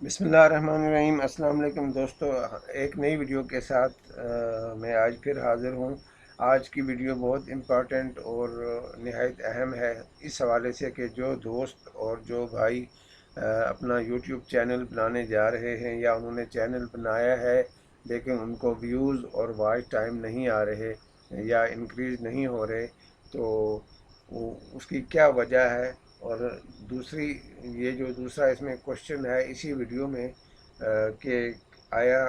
बिस्मिल्लाहिर्रहमानिर्रहीम। अस्सलाम वालेकुम दोस्तों, एक नई वीडियो के साथ मैं आज फिर हाज़िर हूँ। आज की वीडियो बहुत इम्पॉर्टेंट और निहायत अहम है इस हवाले से कि जो दोस्त और जो भाई अपना यूट्यूब चैनल बनाने जा रहे हैं या उन्होंने चैनल बनाया है लेकिन उनको व्यूज़ और वॉच टाइम नहीं आ रहे या इंक्रीज़ नहीं हो रहे, तो उसकी क्या वजह है। और दूसरी, ये जो दूसरा इसमें क्वेश्चन है इसी वीडियो में कि आया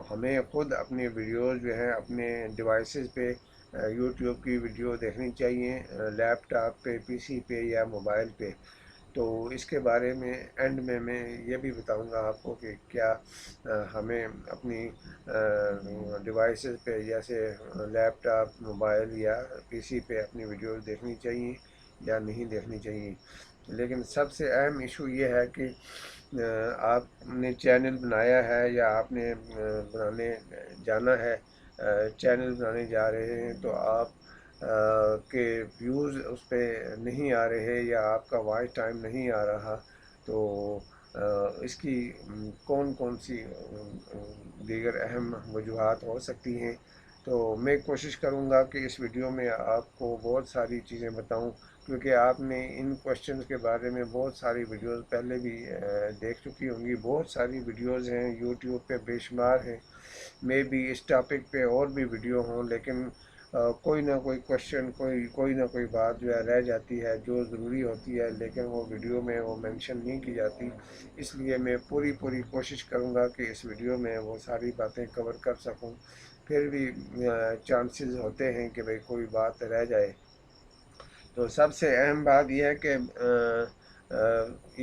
हमें ख़ुद अपने वीडियोज़ जो हैं अपने डिवाइसेस पे यूट्यूब की वीडियो देखनी चाहिए, लैपटॉप पे, पीसी पे या मोबाइल पे। तो इसके बारे में एंड में मैं ये भी बताऊंगा आपको कि क्या हमें अपनी डिवाइसेस पे जैसे लैपटॉप, मोबाइल या पीसी पे अपनी वीडियोस देखनी चाहिए या नहीं देखनी चाहिए। लेकिन सबसे अहम इशू ये है कि आपने चैनल बनाया है या आपने बनाने जाना है, चैनल बनाने जा रहे हैं, तो आप के व्यूज़ उस पर नहीं आ रहे या आपका वॉच टाइम नहीं आ रहा, तो इसकी कौन कौन सी दीगर अहम वजूहात हो सकती हैं। तो मैं कोशिश करूंगा कि इस वीडियो में आपको बहुत सारी चीज़ें बताऊं, क्योंकि आपने इन क्वेश्चंस के बारे में बहुत सारी वीडियोस पहले भी देख चुकी होंगी। बहुत सारी वीडियोस हैं यूट्यूब पे, बेशुमार हैं। मे भी इस टॉपिक पे और भी वीडियो हों, लेकिन कोई ना कोई क्वेश्चन, कोई ना कोई बात जो है रह जाती है जो ज़रूरी होती है, लेकिन वो वीडियो में वो मेंशन नहीं की जाती। इसलिए मैं पूरी पूरी कोशिश करूँगा कि इस वीडियो में वो सारी बातें कवर कर सकूँ। फिर भी चांसेस होते हैं कि भाई कोई बात रह जाए। तो सबसे अहम बात यह है कि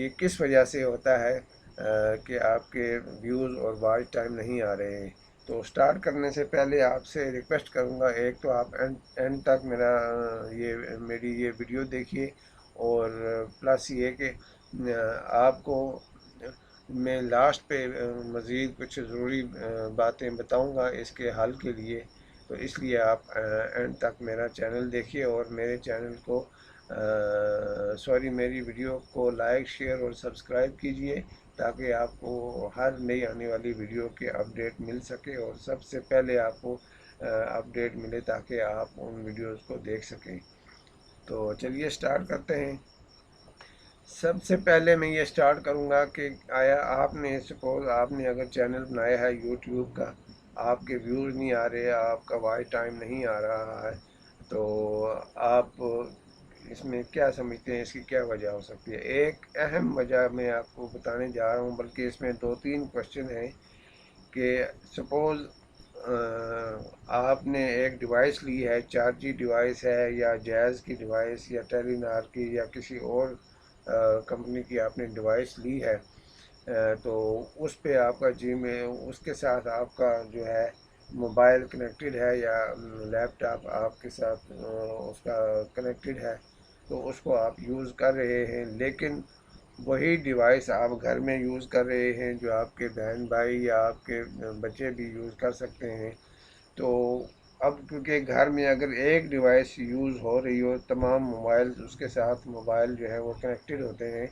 ये किस वजह से होता है कि आपके व्यूज़ और वॉच टाइम नहीं आ रहे हैं। तो स्टार्ट करने से पहले आपसे रिक्वेस्ट करूंगा, एक तो आप एंड तक मेरी ये वीडियो देखिए, और प्लस ये कि आपको मैं लास्ट पे मज़ीद कुछ ज़रूरी बातें बताऊंगा इसके हल के लिए। तो इसलिए आप एंड तक मेरा चैनल देखिए और मेरे चैनल को मेरी वीडियो को लाइक, शेयर और सब्सक्राइब कीजिए, ताकि आपको हर नई आने वाली वीडियो के अपडेट मिल सके और सबसे पहले आपको अपडेट मिले, ताकि आप उन वीडियोस को देख सकें। तो चलिए स्टार्ट करते हैं। सबसे पहले मैं ये स्टार्ट करूँगा कि आया आपने, सपोज़ आपने अगर चैनल बनाया है यूट्यूब का, आपके व्यूज़ नहीं आ रहे, आपका वॉच टाइम नहीं आ रहा है, तो आप इसमें क्या समझते हैं, इसकी क्या वजह हो सकती है। एक अहम वजह मैं आपको बताने जा रहा हूँ, बल्कि इसमें दो तीन क्वेश्चन हैं कि सपोज़ आपने एक डिवाइस ली है, 4G डिवाइस है या जैज़ की डिवाइस या टेलीनार की या किसी और कंपनी की आपने डिवाइस ली है, तो उस पे आपका जी में उसके साथ आपका जो है मोबाइल कनेक्टेड है या लैपटॉप आपके साथ उसका कनेक्टेड है, तो उसको आप यूज़ कर रहे हैं। लेकिन वही डिवाइस आप घर में यूज़ कर रहे हैं जो आपके बहन भाई या आपके बच्चे भी यूज़ कर सकते हैं। तो अब क्योंकि घर में अगर एक डिवाइस यूज़ हो रही हो, तमाम मोबाइल उसके साथ मोबाइल जो है वो कनेक्टेड होते हैं,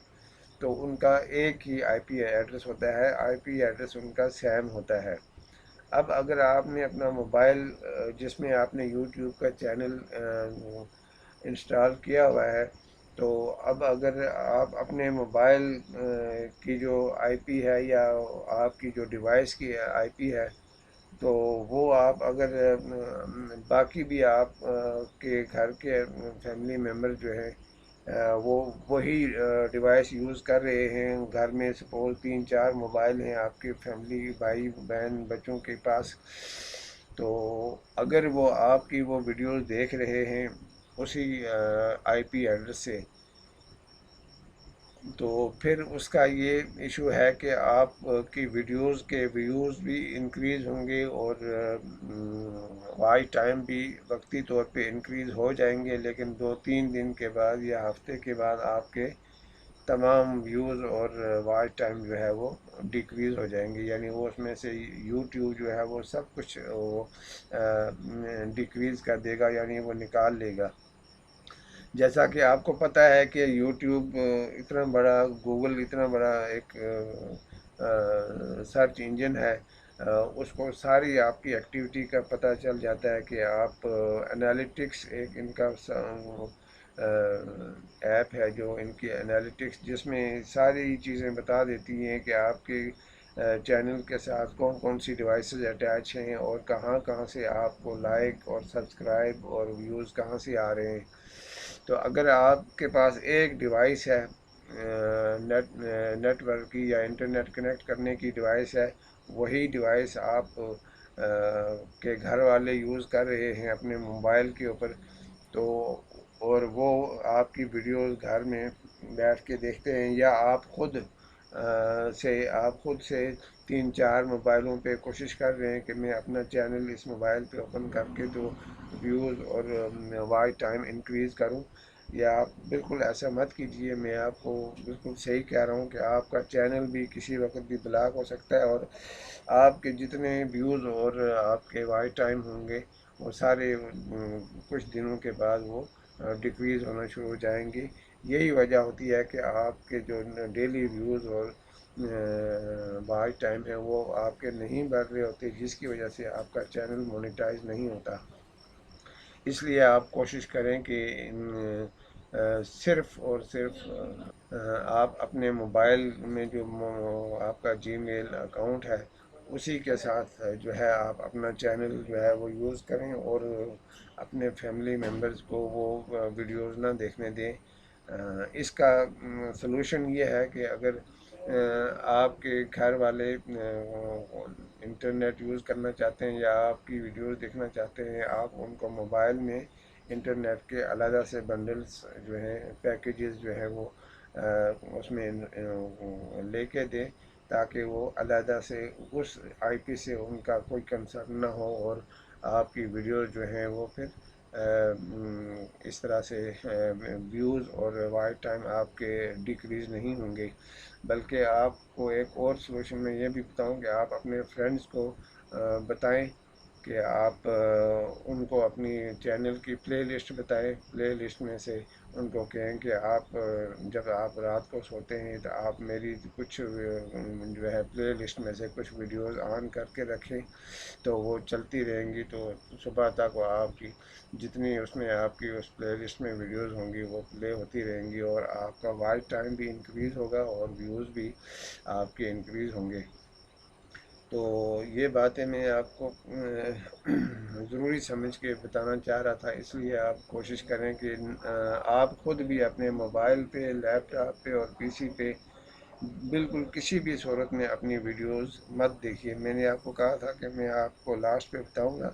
तो उनका एक ही आईपी एड्रेस होता है, आईपी एड्रेस उनका सेम होता है। अब अगर आपने अपना मोबाइल जिसमें आपने यूट्यूब का चैनल इंस्टॉल किया हुआ है, तो अब अगर आप अपने मोबाइल की जो आईपी है या आपकी जो डिवाइस की आईपी है, तो वो आप अगर बाकी भी आप के घर के फैमिली मेम्बर जो हैं वो वही डिवाइस यूज़ कर रहे हैं, घर में सपोज तीन चार मोबाइल हैं आपके फैमिली, भाई बहन बच्चों के पास, तो अगर वो आपकी वो वीडियोस देख रहे हैं उसी आईपी एड्रेस से, तो फिर उसका ये इशू है कि आप की वीडियोस के व्यूज़ भी इंक्रीज़ होंगे और वॉच टाइम भी वक्ती तौर पे इंक्रीज़ हो जाएंगे, लेकिन दो तीन दिन के बाद या हफ्ते के बाद आपके तमाम व्यूज़ और वॉच टाइम जो है वो डिक्रीज़ हो जाएंगे, यानी वो उसमें से यूट्यूब जो है वो सब कुछ वो डिक्रीज़ कर देगा, यानी वो निकाल लेगा। جیسا کہ آپ کو پتہ ہے کہ یوٹیوب اتنا بڑا، گوگل اتنا بڑا ایک سرچ انجن ہے، اس کو ساری آپ کی ایکٹیویٹی کا پتہ چل جاتا ہے کہ آپ انالیٹکس ایک ان کا ایپ ہے جو ان کی انالیٹکس، جس میں ساری چیزیں بتا دیتی ہیں کہ آپ کے چینل کے ساتھ کون کون سی ڈیوائسز اٹیچ ہیں اور کہاں کہاں سے آپ کو لائک اور سبسکرائب اور ویوز کہاں سے آ رہے ہیں۔ تو اگر آپ کے پاس ایک ڈیوائس ہے، نیٹ ورک کی یا انٹرنیٹ کنیکٹ کرنے کی ڈیوائس ہے، وہی ڈیوائس آپ کے گھر والے یوز کر رہے ہیں اپنے موبائل کے اوپر، تو اور وہ آپ کی ویڈیوز گھر میں بیٹھ کے دیکھتے ہیں، یا آپ خود سے 3-4 موبائلوں پہ کوشش کر رہے ہیں کہ میں اپنا چینل اس موبائل پہ اوپن کر کے تو ویوز اور واچ ٹائم انکریز کروں، یا آپ بالکل ایسا مت کیجیے۔ میں آپ کو بالکل صحیح کہہ رہا ہوں کہ آپ کا چینل بھی کسی وقت بھی بلاک ہو سکتا ہے، اور آپ کے جتنے ویوز اور آپ کے واچ ٹائم ہوں گے وہ سارے کچھ دنوں کے بعد وہ ڈکریز ہونا شروع ہو جائیں گی۔ یہی وجہ ہوتی ہے کہ آپ کے جو ڈیلی ویوز اور واچ ٹائم ہے وہ آپ کے نہیں بڑھ رہے ہوتے، جس کی وجہ سے آپ کا چینل مونیٹائز نہیں ہوتا۔ اس لیے آپ کوشش کریں کہ صرف اور صرف آپ اپنے موبائل میں جو آپ کا جی میل اکاؤنٹ ہے اسی کے ساتھ جو ہے آپ اپنا چینل جو ہے وہ یوز کریں، اور اپنے فیملی ممبرز کو وہ ویڈیوز نہ دیکھنے دیں۔ اس کا سلوشن یہ ہے کہ اگر آپ کے گھر والے انٹرنیٹ یوز کرنا چاہتے ہیں یا آپ کی ویڈیوز دیکھنا چاہتے ہیں، آپ ان کو موبائل میں انٹرنیٹ کے علیحدہ سے بنڈلز جو ہیں، پیکیجز جو ہیں وہ اس میں لے کے دیں، تاکہ وہ علیحدہ سے اس آئی پی سے ان کا کوئی کنسرن نہ ہو، اور آپ کی ویڈیوز جو ہیں وہ پھر اس طرح سے ویوز اور واچ ٹائم آپ کے ڈیکریز نہیں ہوں گے۔ بلکہ آپ کو ایک اور سلوشن میں یہ بھی بتاؤں کہ آپ اپنے فرینڈز کو بتائیں کہ آپ ان کو اپنی چینل کی پلے لسٹ بتائیں، پلے لسٹ میں سے ان کو کہیں کہ آپ جب آپ رات کو سوتے ہیں تو آپ میری کچھ جو ہے پلے لسٹ میں سے کچھ ویڈیوز آن کر کے رکھیں، تو وہ چلتی رہیں گی، تو صبح تک وہ آپ کی جتنی اس میں آپ کی اس پلے لسٹ میں ویڈیوز ہوں گی وہ پلے ہوتی رہیں گی، اور آپ کا واچ ٹائم بھی انکریز ہوگا اور ویوز بھی آپ کے انکریز ہوں گے۔ تو یہ باتیں میں آپ کو ضروری سمجھ کے بتانا چاہ رہا تھا، اس لیے آپ کوشش کریں کہ آپ خود بھی اپنے موبائل پہ، لیپ ٹاپ پہ اور پی سی پہ بالکل کسی بھی صورت میں اپنی ویڈیوز مت دیکھیے۔ میں نے آپ کو کہا تھا کہ میں آپ کو لاسٹ پہ بتاؤں گا،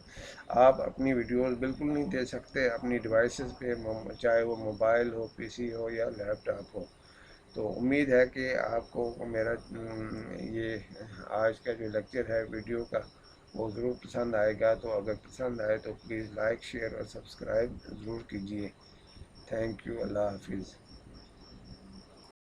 آپ اپنی ویڈیوز بالکل نہیں دے سکتے اپنی ڈیوائسز پہ، چاہے وہ موبائل ہو، پی سی ہو یا لیپ ٹاپ ہو۔ تو امید ہے کہ آپ کو میرا یہ آج کا جو لیکچر ہے ویڈیو کا وہ ضرور پسند آئے گا، تو اگر پسند آئے تو پلیز لائک، شیئر اور سبسکرائب ضرور کیجیے۔ تھینک یو، اللہ حافظ۔